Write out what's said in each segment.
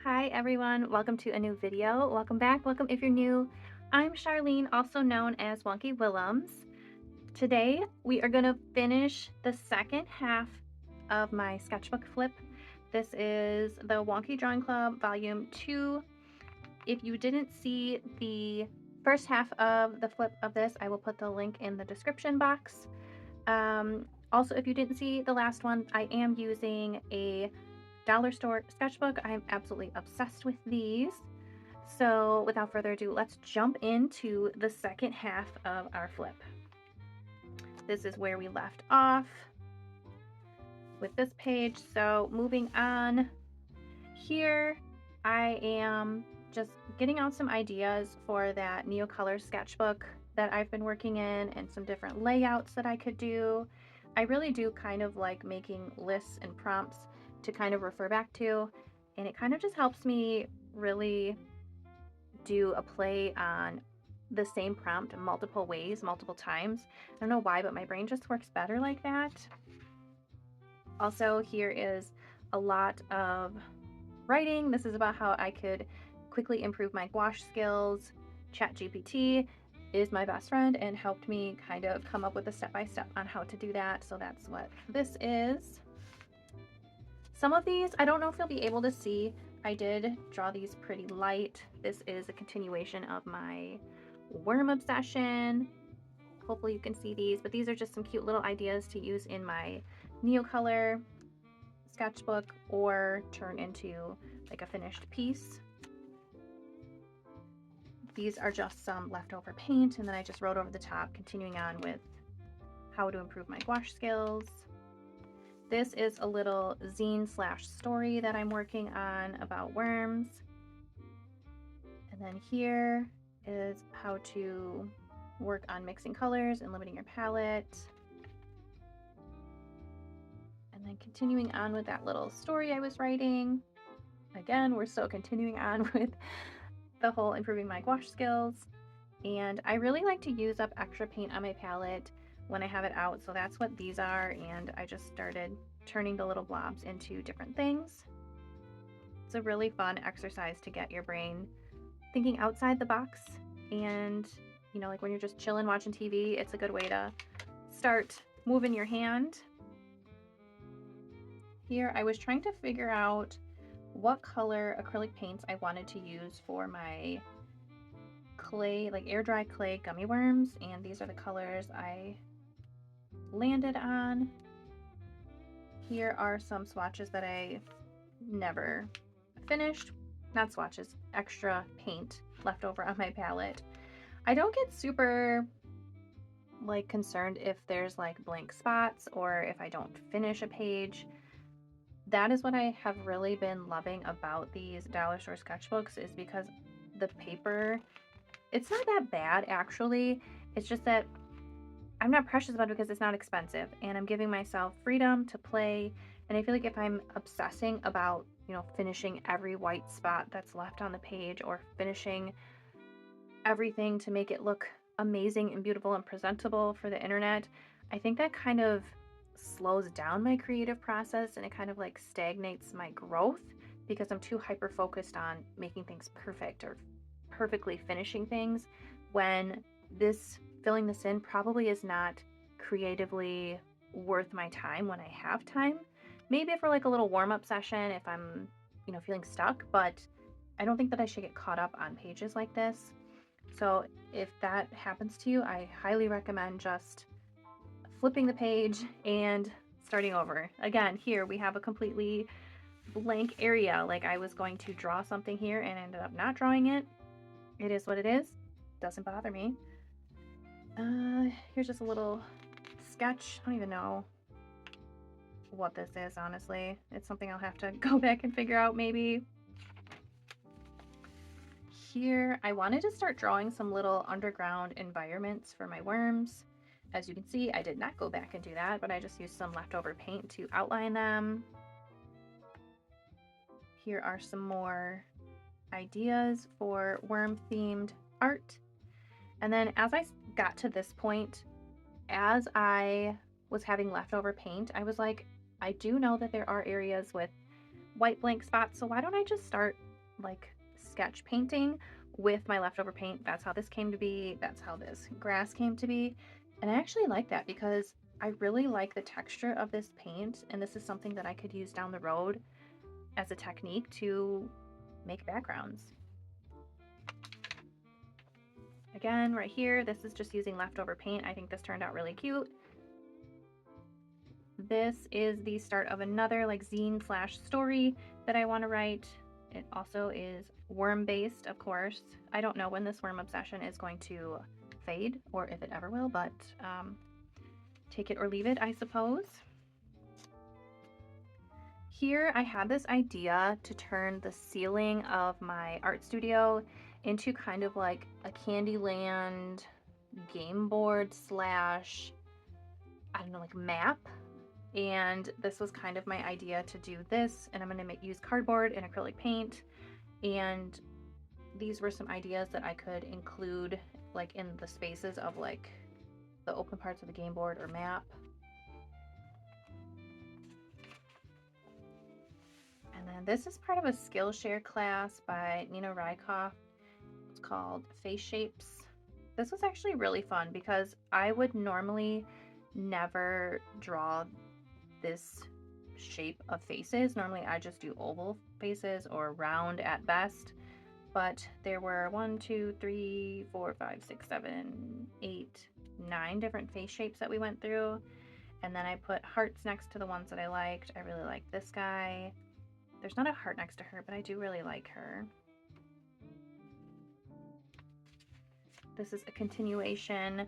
Hi everyone, welcome to a new video. Welcome back, welcome if you're new. I'm Charlene, also known as Wonky Willems. Today we are going to finish the second half of my sketchbook flip. This is the Wonky Drawing Club Volume 2. If you didn't see the first half of the flip of this, I will put the link in the description box. Also, if you didn't see the last one, I am using a dollar store sketchbook. I'm absolutely obsessed with these. So without further ado, let's jump into the second half of our flip. This is where we left off with this page. So moving on here, I am just getting out some ideas for that Neocolor sketchbook that I've been working in and some different layouts that I could do. I really do kind of like making lists and prompts to kind of refer back to, and it kind of just helps me really do a play on the same prompt multiple ways, multiple times. I don't know why, but my brain just works better like that. Also, here is a lot of writing. This is about how I could quickly improve my gouache skills. ChatGPT is my best friend and helped me kind of come up with a step-by-step on how to do that. So that's what this is. Some of these, I don't know if you'll be able to see. I did draw these pretty light. This is a continuation of my worm obsession. Hopefully you can see these, but these are just some cute little ideas to use in my Neocolor sketchbook or turn into like a finished piece. These are just some leftover paint, and then I just wrote over the top, continuing on with how to improve my gouache skills. This is a little zine slash story that I'm working on about worms. And then here is how to work on mixing colors and limiting your palette. And then continuing on with that little story I was writing. Again, we're still continuing on with the whole improving my gouache skills. And I really like to use up extra paint on my palette when I have it out. So that's what these are. And I just started turning the little blobs into different things. It's a really fun exercise to get your brain thinking outside the box. And, you know, like when you're just chilling watching TV, it's a good way to start moving your hand. Here, I was trying to figure out what color acrylic paints I wanted to use for my clay, like air dry clay gummy worms, and these are the colors I landed on. Here are some swatches that I never finished. Not swatches, extra paint left over on my palette. I don't get super like concerned if there's like blank spots or if I don't finish a page. That is what I have really been loving about these dollar store sketchbooks, is because the paper, it's not that bad actually. It's just that I'm not precious about it because it's not expensive, and I'm giving myself freedom to play. And I feel like if I'm obsessing about, you know, finishing every white spot that's left on the page or finishing everything to make it look amazing and beautiful and presentable for the internet, I think that kind of slows down my creative process, and it kind of like stagnates my growth because I'm too hyper focused on making things perfect or perfectly finishing things, when filling this in probably is not creatively worth my time when I have time. Maybe for like a little warm-up session if I'm, you know, feeling stuck, but I don't think that I should get caught up on pages like this. So if that happens to you, I highly recommend just flipping the page and starting over. Again, here we have a completely blank area. Like I was going to draw something here and ended up not drawing it. It is what it is. Doesn't bother me. Here's just a little sketch. I don't even know what this is, honestly. It's something I'll have to go back and figure out maybe. Here, I wanted to start drawing some little underground environments for my worms. As you can see, I did not go back and do that, but I just used some leftover paint to outline them. Here are some more ideas for worm-themed art. And then as I got to this point, as I was having leftover paint, I was like, I do know that there are areas with white blank spots, so why don't I just start like sketch painting with my leftover paint. That's how this came to be. That's how this grass came to be. And I actually like that because I really like the texture of this paint, and this is something that I could use down the road as a technique to make backgrounds. Again, right here, this is just using leftover paint. I think this turned out really cute. This is the start of another like zine slash story that I want to write. It also is worm based, of course. I don't know when this worm obsession is going to fade or if it ever will, but take it or leave it, I suppose. Here I had this idea to turn the ceiling of my art studio into kind of like a Candyland game board slash, I don't know, like map. And this was kind of my idea to do this, and I'm going to use cardboard and acrylic paint, and these were some ideas that I could include like in the spaces of like the open parts of the game board or map. And then this is part of a Skillshare class by Nina Rykoff. It's called Face Shapes. This was actually really fun because I would normally never draw this shape of faces. Normally I just do oval faces or round at best, but there were 1, 2, 3, 4, 5, 6, 7, 8, 9 different face shapes that we went through, and then I put hearts next to the ones that I liked. I really liked this guy. There's not a heart next to her, but I do really like her. This is a continuation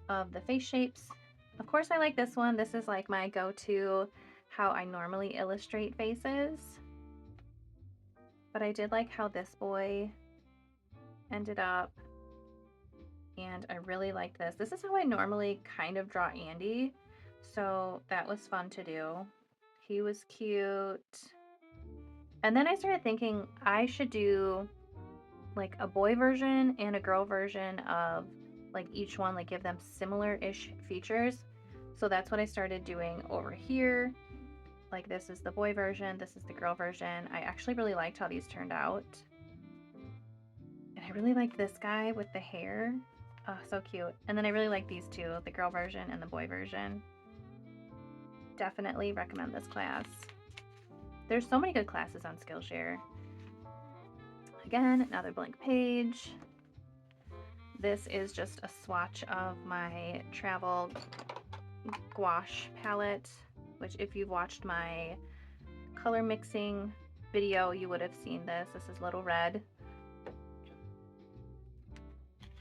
of the face shapes. Of course, I like this one. This is like my go-to how I normally illustrate faces. But I did like how this boy ended up. And I really liked this. This is how I normally kind of draw Andy. So that was fun to do. He was cute. And then I started thinking I should do like a boy version and a girl version of like each one, like give them similar-ish features. So that's what I started doing over here. Like this is the boy version, this is the girl version. I actually really liked how these turned out. And I really like this guy with the hair. Oh, so cute. And then I really like these two, the girl version and the boy version. Definitely recommend this class. There's so many good classes on Skillshare. Again, another blank page. This is just a swatch of my travel gouache palette, which if you've watched my color mixing video, you would have seen this. This is Little Red.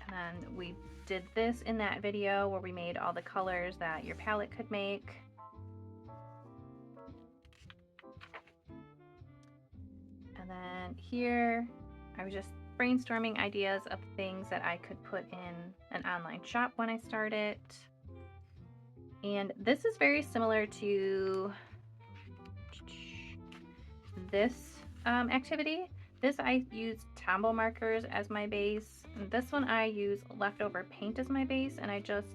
And then we did this in that video where we made all the colors that your palette could make. And then here, I was just brainstorming ideas of things that I could put in an online shop when I start it. And this is very similar to this activity. This I used Tombow markers as my base. And this one I use leftover paint as my base, and I just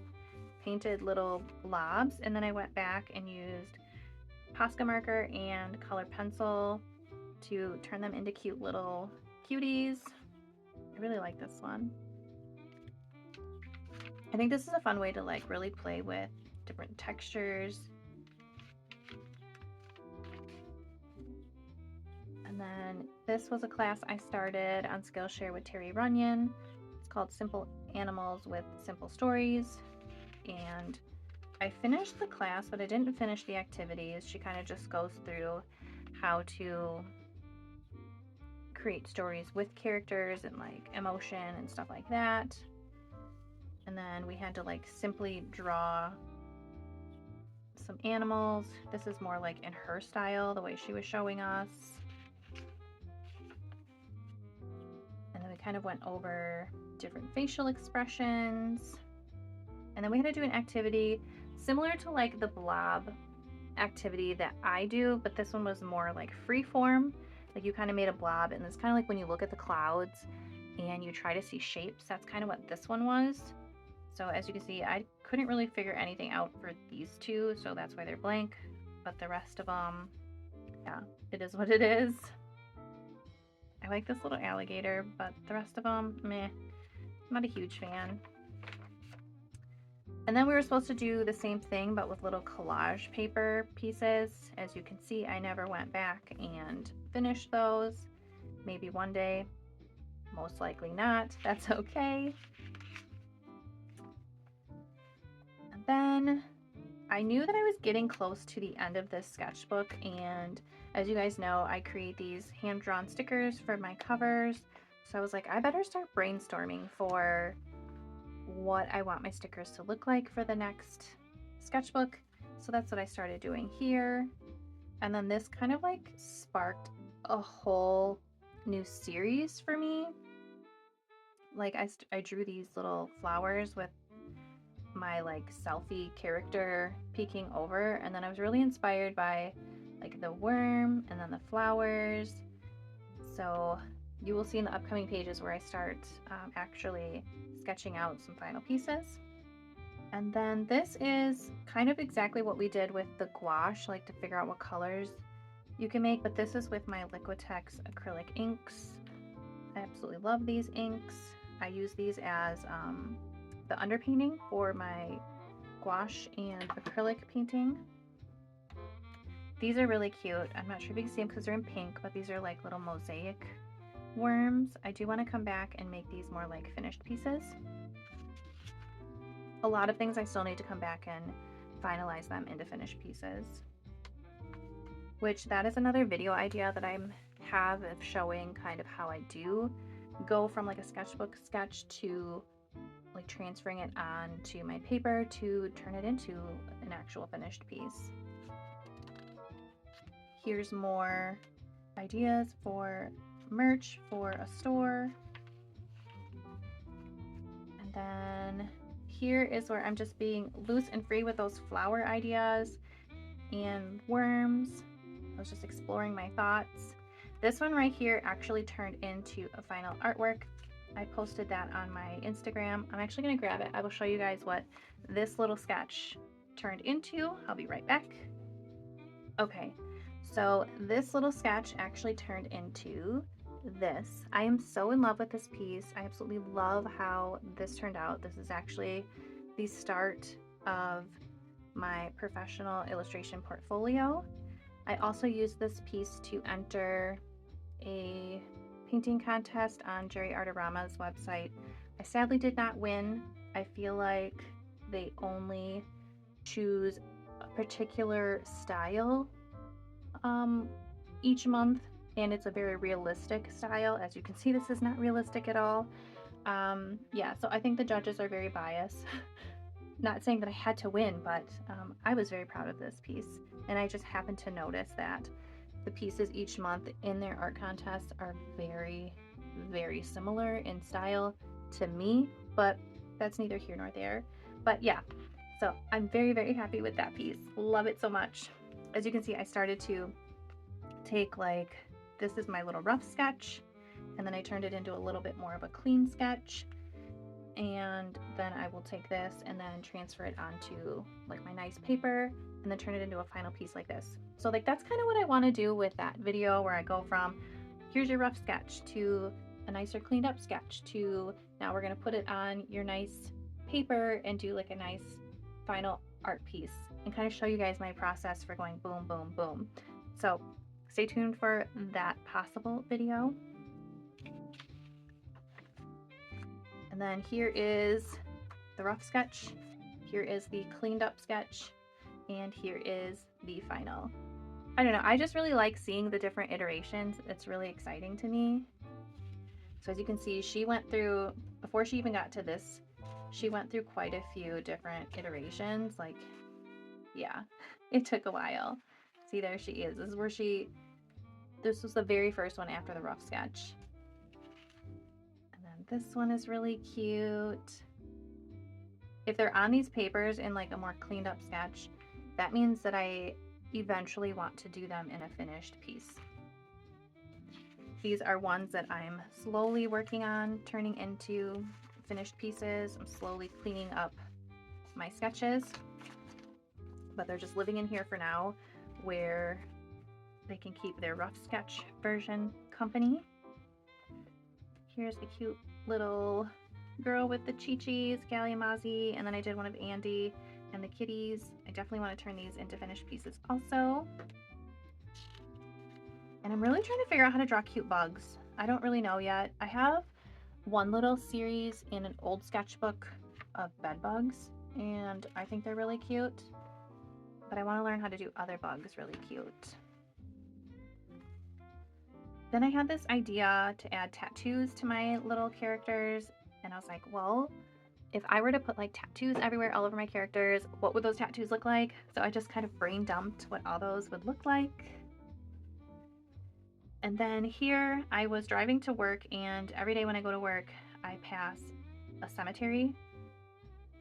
painted little blobs, and then I went back and used Posca marker and color pencil to turn them into cute little cuties. I really like this one. I think this is a fun way to like really play with different textures. And then this was a class I started on Skillshare with Terry Runyon. It's called Simple Animals with Simple Stories. And I finished the class, but I didn't finish the activities. She kind of just goes through how to create stories with characters and like emotion and stuff like that. And then we had to like simply draw some animals. This is more like in her style, the way she was showing us. And then we kind of went over different facial expressions. And then we had to do an activity similar to like the blob activity that I do, but this one was more like free form. Like you kind of made a blob, and it's kind of like when you look at the clouds and you try to see shapes. That's kind of what this one was. So as you can see, I couldn't really figure anything out for these two, so that's why they're blank. But the rest of them, yeah, it is what it is. I like this little alligator, but the rest of them, meh, not a huge fan. And then we were supposed to do the same thing, but with little collage paper pieces. As you can see, I never went back and finished those. Maybe one day, most likely not. That's okay. And then I knew that I was getting close to the end of this sketchbook, and as you guys know, I create these hand-drawn stickers for my covers. So I was like, I better start brainstorming for what I want my stickers to look like for the next sketchbook. So that's what I started doing here. And then this kind of like sparked a whole new series for me. Like I drew these little flowers with my like selfie character peeking over, and then I was really inspired by like the worm and then the flowers. So you will see in the upcoming pages where I start actually sketching out some final pieces. And then this is kind of exactly what we did with the gouache, like to figure out what colors you can make, but this is with my Liquitex acrylic inks. I absolutely love these inks. I use these as the underpainting for my gouache and acrylic painting. These are really cute. I'm not sure if you can see them because they're in pink, but these are like little mosaic worms. I do want to come back and make these more like finished pieces. A lot of things I still need to come back and finalize them into finished pieces, which that is another video idea that I have of showing kind of how I do go from like a sketchbook sketch to like transferring it onto my paper to turn it into an actual finished piece. Here's more ideas for merch for a store. And then here is where I'm just being loose and free with those flower ideas and worms. I was just exploring my thoughts. This one right here actually turned into a final artwork. I posted that on my Instagram. I'm actually going to grab it. I will show you guys what this little sketch turned into. I'll be right back. Okay, so this little sketch actually turned into this. I am so in love with this piece. I absolutely love how this turned out. This is actually the start of my professional illustration portfolio. I also used this piece to enter a painting contest on Jerry Artarama's website. I sadly did not win. I feel like they only choose a particular style each month, and it's a very realistic style. As you can see, this is not realistic at all. Yeah, so I think the judges are very biased. Not saying that I had to win, but I was very proud of this piece, and I just happened to notice that the pieces each month in their art contests are very, very similar in style to me, but that's neither here nor there. But yeah, so I'm very, very happy with that piece. Love it so much. As you can see, I started to take like, this is my little rough sketch, and then I turned it into a little bit more of a clean sketch. And then I will take this and then transfer it onto like my nice paper and then turn it into a final piece like this. So like that's kind of what I want to do with that video, where I go from here's your rough sketch to a nicer cleaned up sketch to now we're going to put it on your nice paper and do like a nice final art piece, and kind of show you guys my process for going boom, boom, boom. So stay tuned for that possible video. And then here is the rough sketch, here is the cleaned up sketch, and here is the final. I don't know, I just really like seeing the different iterations. It's really exciting to me. So as you can see, she went through, before she even got to this, she went through quite a few different iterations. Like, yeah, it took a while. See, there she is. This is where this was the very first one after the rough sketch. This one is really cute. If they're on these papers in like a more cleaned up sketch, that means that I eventually want to do them in a finished piece. These are ones that I'm slowly working on turning into finished pieces. I'm slowly cleaning up my sketches, but they're just living in here for now, where they can keep their rough sketch version company. Here's a cute little girl with the Chi-Chis, Callie and Mozzie, and then I did one of Andy and the kitties. I definitely want to turn these into finished pieces also. And I'm really trying to figure out how to draw cute bugs. I don't really know yet. I have one little series in an old sketchbook of bed bugs, and I think they're really cute, but I want to learn how to do other bugs really cute. Then I had this idea to add tattoos to my little characters, and I was like, well, if I were to put like tattoos everywhere all over my characters, what would those tattoos look like? So I just kind of brain dumped what all those would look like. And then here I was driving to work, and every day when I go to work, I pass a cemetery.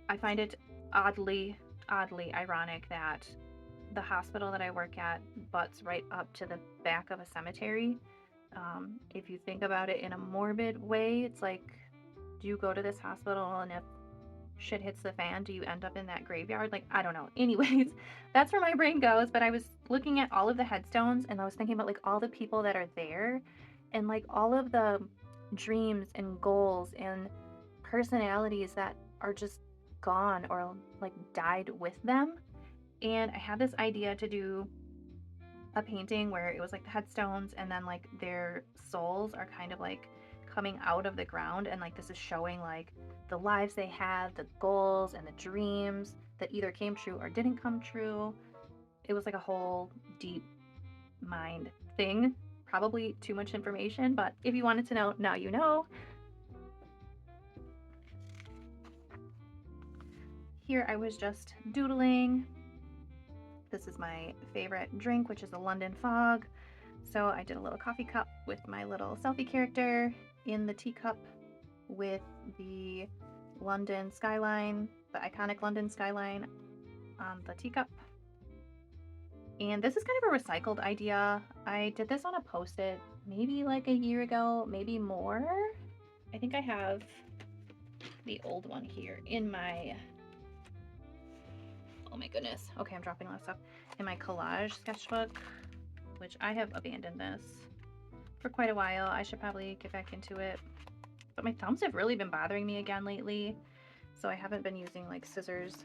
I find it oddly ironic that the hospital that I work at butts right up to the back of a cemetery. If you think about it in a morbid way, it's like, do you go to this hospital and if shit hits the fan, do you end up in that graveyard? Like, I don't know. Anyways, that's where my brain goes. But I was looking at all of the headstones, and I was thinking about like all the people that are there, and like all of the dreams and goals and personalities that are just gone or like died with them. And I had this idea to do a painting where it was like the headstones, and then like their souls are kind of like coming out of the ground, and like this is showing like the lives they had, the goals and the dreams that either came true or didn't come true. It was like a whole deep mind thing. Probably too much information, but if you wanted to know, now you know. Here I was just doodling. This is my favorite drink, which is a London Fog. So I did a little coffee cup with my little selfie character in the teacup with the London skyline, the iconic London skyline on the teacup. And this is kind of a recycled idea. I did this on a Post-it maybe like a year ago, maybe more. I think I have the old one here in my, oh my goodness. Okay, I'm dropping a lot of stuff. In my collage sketchbook, which I have abandoned this for quite a while. I should probably get back into it. But my thumbs have really been bothering me again lately, so I haven't been using like scissors.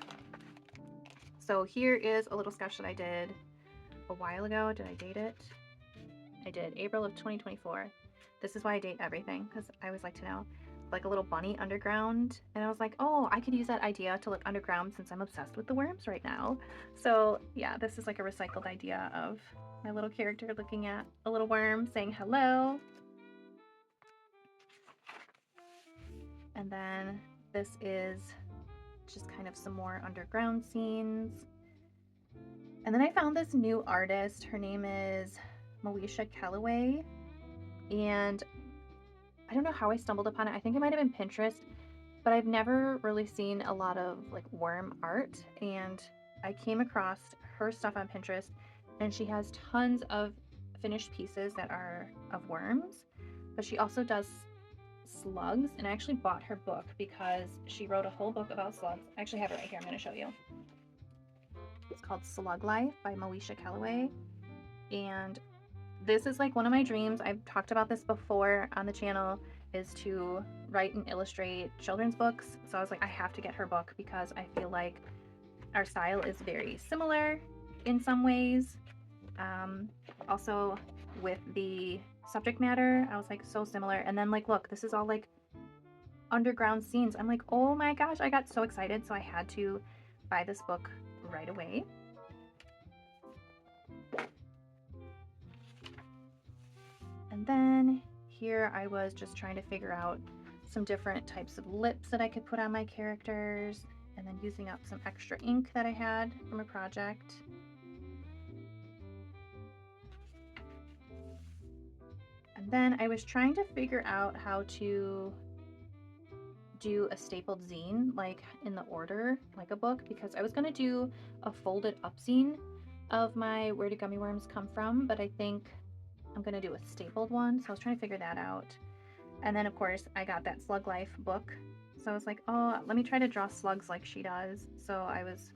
So here is a little sketch that I did a while ago. Did I date it? I did, April of 2024. This is why I date everything, because I always like to know. Like a little bunny underground, and I was like, oh, I could use that idea to look underground since I'm obsessed with the worms right now. So yeah, this is like a recycled idea of my little character looking at a little worm saying hello. And then this is just kind of some more underground scenes. And then I found this new artist. Her name is Moesha Calloway, and I don't know how I stumbled upon it. I think it might have been Pinterest, but I've never really seen a lot of like worm art, and I came across her stuff on Pinterest, and she has tons of finished pieces that are of worms, but she also does slugs, and I actually bought her book because she wrote a whole book about slugs. I actually have it right here. I'm going to show you. It's called Slug Life by Moesha Calloway, and this is like one of my dreams. I've talked about this before on the channel, is to write and illustrate children's books. So I was like, I have to get her book because I feel like our style is very similar in some ways. Also with the subject matter, I was like, so similar. And then like, look, this is all like underground scenes. I'm like, oh my gosh, I got so excited. So I had to buy this book right away. And then here I was just trying to figure out some different types of lips that I could put on my characters, and then using up some extra ink that I had from a project. And then I was trying to figure out how to do a stapled zine, like in the order, like a book, because I was going to do a folded up zine of my Where Do Gummy Worms Come From, but I think I'm going to do a stapled one, so I was trying to figure that out. And then of course I got that Slug Life book, so I was like, oh, let me try to draw slugs like she does. So I was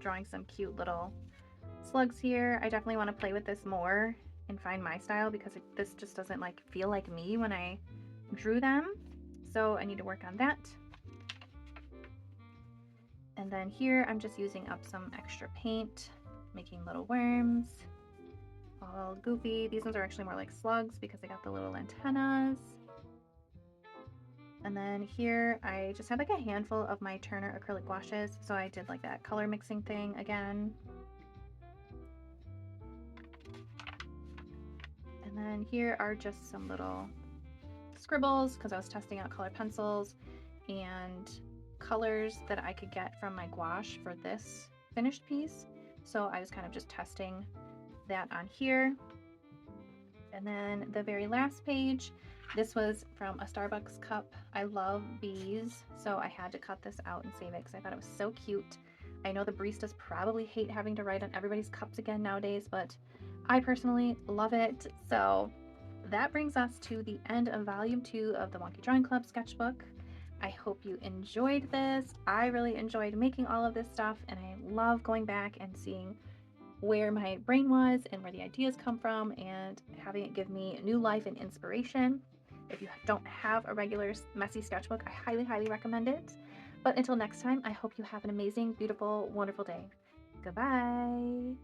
drawing some cute little slugs here. I definitely want to play with this more and find my style, because this just doesn't like feel like me when I drew them. So I need to work on that. And then here I'm just using up some extra paint, making little worms, all goofy. These ones are actually more like slugs because they got the little antennas. And then here I just had like a handful of my Turner acrylic gouaches, so I did like that color mixing thing again. And then here are just some little scribbles because I was testing out color pencils and colors that I could get from my gouache for this finished piece. So I was kind of just testing that on here. And then the very last page, this was from a Starbucks cup. I love bees, so I had to cut this out and save it because I thought it was so cute. I know the baristas probably hate having to write on everybody's cups again nowadays, but I personally love it. So that brings us to the end of volume 2 of the Wonky Drawing Club sketchbook. I hope you enjoyed this. I really enjoyed making all of this stuff, and I love going back and seeing where my brain was and where the ideas come from and having it give me new life and inspiration. If you don't have a regular messy sketchbook, I highly, highly recommend it. But until next time, I hope you have an amazing, beautiful, wonderful day. Goodbye.